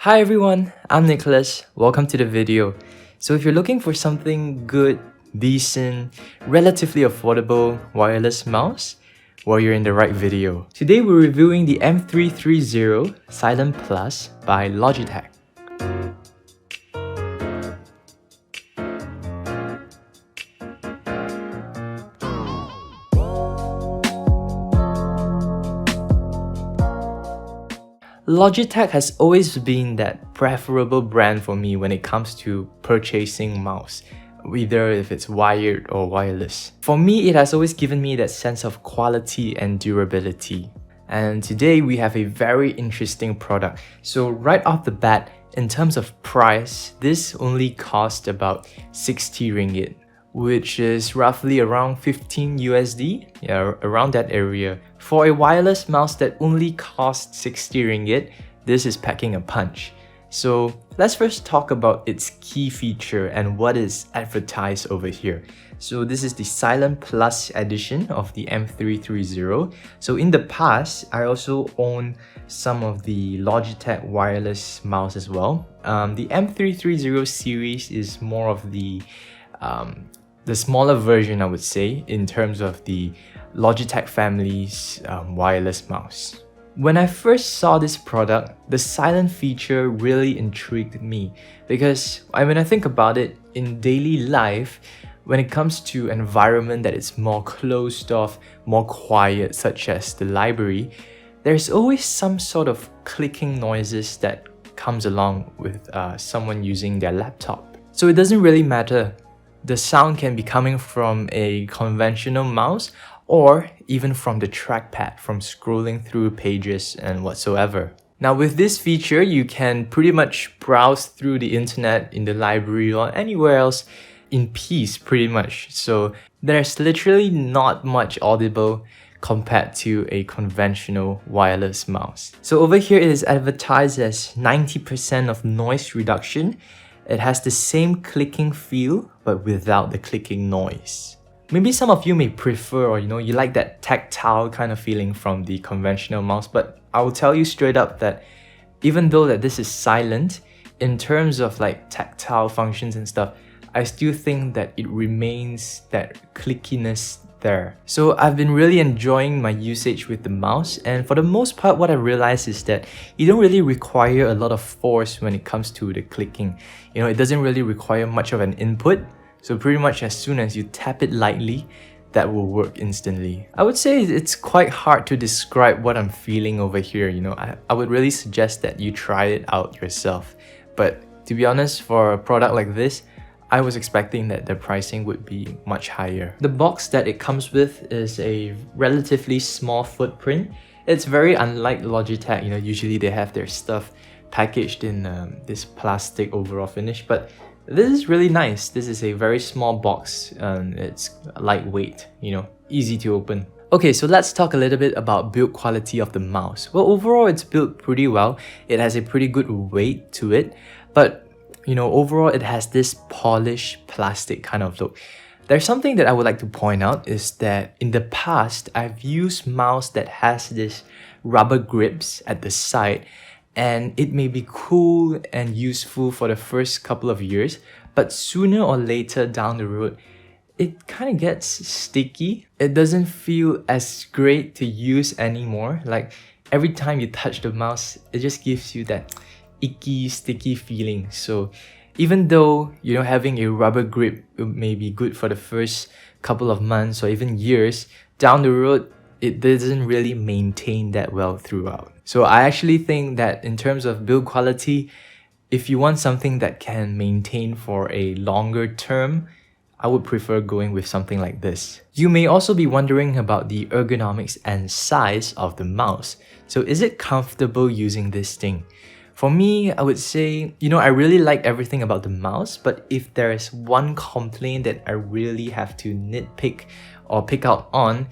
Hi everyone, I'm Nicholas. Welcome to the video. So if you're looking for something good, decent, relatively affordable wireless mouse, well, you're in the right video. Today we're reviewing the M330 Silent Plus by Logitech. Logitech has always been that preferable brand for me when it comes to purchasing mouse, either if it's wired or wireless. For me, it has always given me that sense of quality and durability. And today we have a very interesting product. So right off the bat, in terms of price, this only cost about 60 ringgit, which is roughly around 15 USD, yeah, around that area. For a wireless mouse that only costs 60 ringgit, this is packing a punch. So let's first talk about its key feature and what is advertised over here. So this is the Silent Plus edition of the M330. So in the past, I also own some of the Logitech wireless mouse as well. The M330 series is more of the smaller version, I would say, in terms of the Logitech family's wireless mouse. When I first saw this product, the silent feature really intrigued me because when I think about it, in daily life, when it comes to an environment that is more closed off, more quiet, such as the library, there's always some sort of clicking noises that comes along with someone using their laptop. So it doesn't really matter. The sound can be coming from a conventional mouse or even from the trackpad, from scrolling through pages and whatsoever. Now with this feature, you can pretty much browse through the internet in the library or anywhere else in peace pretty much. So there's literally not much audible compared to a conventional wireless mouse. So over here it is advertised as 90% of noise reduction. It has the same clicking feel, but without the clicking noise. Maybe some of you may prefer, or you like that tactile kind of feeling from the conventional mouse, but I will tell you straight up that even though that this is silent, in terms of like tactile functions and stuff, I still think that it remains that clickiness there. So I've been really enjoying my usage with the mouse, and for the most part what I realized is that you don't really require a lot of force when it comes to the clicking. It doesn't really require much of an input, so pretty much as soon as you tap it lightly, that will work instantly. I would say it's quite hard to describe what I'm feeling over here. I would really suggest that you try it out yourself, but to be honest, for a product like this, I was expecting that the pricing would be much higher. The box that it comes with is a relatively small footprint. It's very unlike Logitech. Usually they have their stuff packaged in this plastic overall finish, but this is really nice. This is a very small box and it's lightweight, easy to open. Okay, so let's talk a little bit about build quality of the mouse. Well, overall it's built pretty well. It has a pretty good weight to it, but overall it has this polished plastic kind of look. There's something that I would like to point out is that in the past, I've used mouse that has this rubber grips at the side, and it may be cool and useful for the first couple of years, but sooner or later down the road, it kind of gets sticky. It doesn't feel as great to use anymore. Like every time you touch the mouse, it just gives you that icky, sticky feeling. So even though having a rubber grip may be good for the first couple of months or even years, down the road it doesn't really maintain that well throughout. So I actually think that in terms of build quality, if you want something that can maintain for a longer term, I would prefer going with something like this. You may also be wondering about the ergonomics and size of the mouse. So is it comfortable using this thing? For me, I would say, I really like everything about the mouse, but if there is one complaint that I really have to nitpick or pick out on,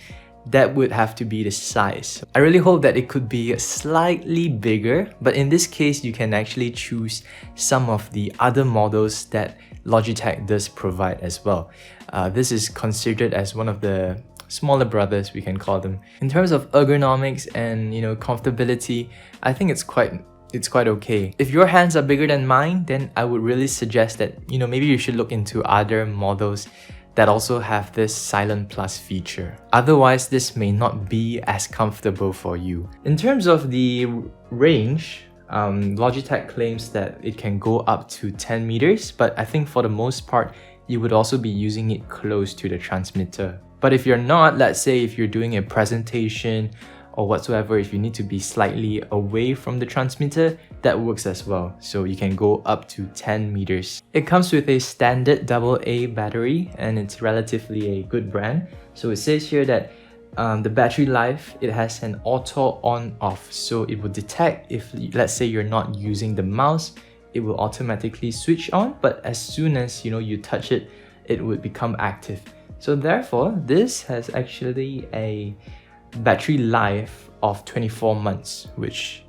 that would have to be the size. I really hope that it could be slightly bigger, but in this case, you can actually choose some of the other models that Logitech does provide as well. This is considered as one of the smaller brothers, we can call them. In terms of ergonomics and comfortability, I think it's quite it's quite okay. If your hands are bigger than mine, then I would really suggest that, maybe you should look into other models that also have this Silent Plus feature. Otherwise, this may not be as comfortable for you. In terms of the range, Logitech claims that it can go up to 10 meters, but I think for the most part, you would also be using it close to the transmitter. But if you're not, let's say if you're doing a presentation or whatsoever, if you need to be slightly away from the transmitter, that works as well. So you can go up to 10 meters. It comes with a standard AA battery and it's relatively a good brand. So it says here that the battery life, it has an auto on off. So it will detect if, let's say you're not using the mouse, it will automatically switch on, but as soon as you touch it, it would become active. So therefore, this has actually a battery life of 24 months, which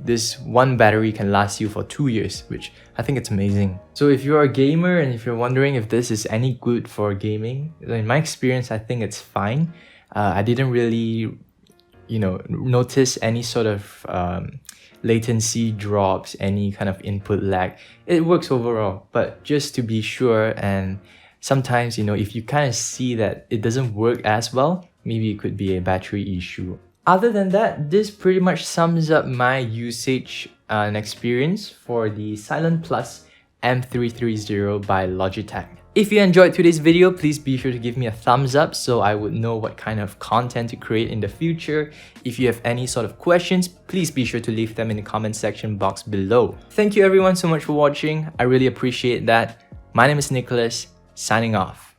this one battery can last you for 2 years, which I think it's amazing. So if you're a gamer and if you're wondering if this is any good for gaming, in my experience, I think it's fine. I didn't really notice any sort of latency drops, any kind of input lag. It works overall, but just to be sure, and sometimes if you kind of see that it doesn't work as well, maybe it could be a battery issue. Other than that, this pretty much sums up my usage and experience for the Silent Plus M330 by Logitech. If you enjoyed today's video, please be sure to give me a thumbs up so I would know what kind of content to create in the future. If you have any sort of questions, please be sure to leave them in the comment section box below. Thank you everyone so much for watching. I really appreciate that. My name is Nicholas, signing off.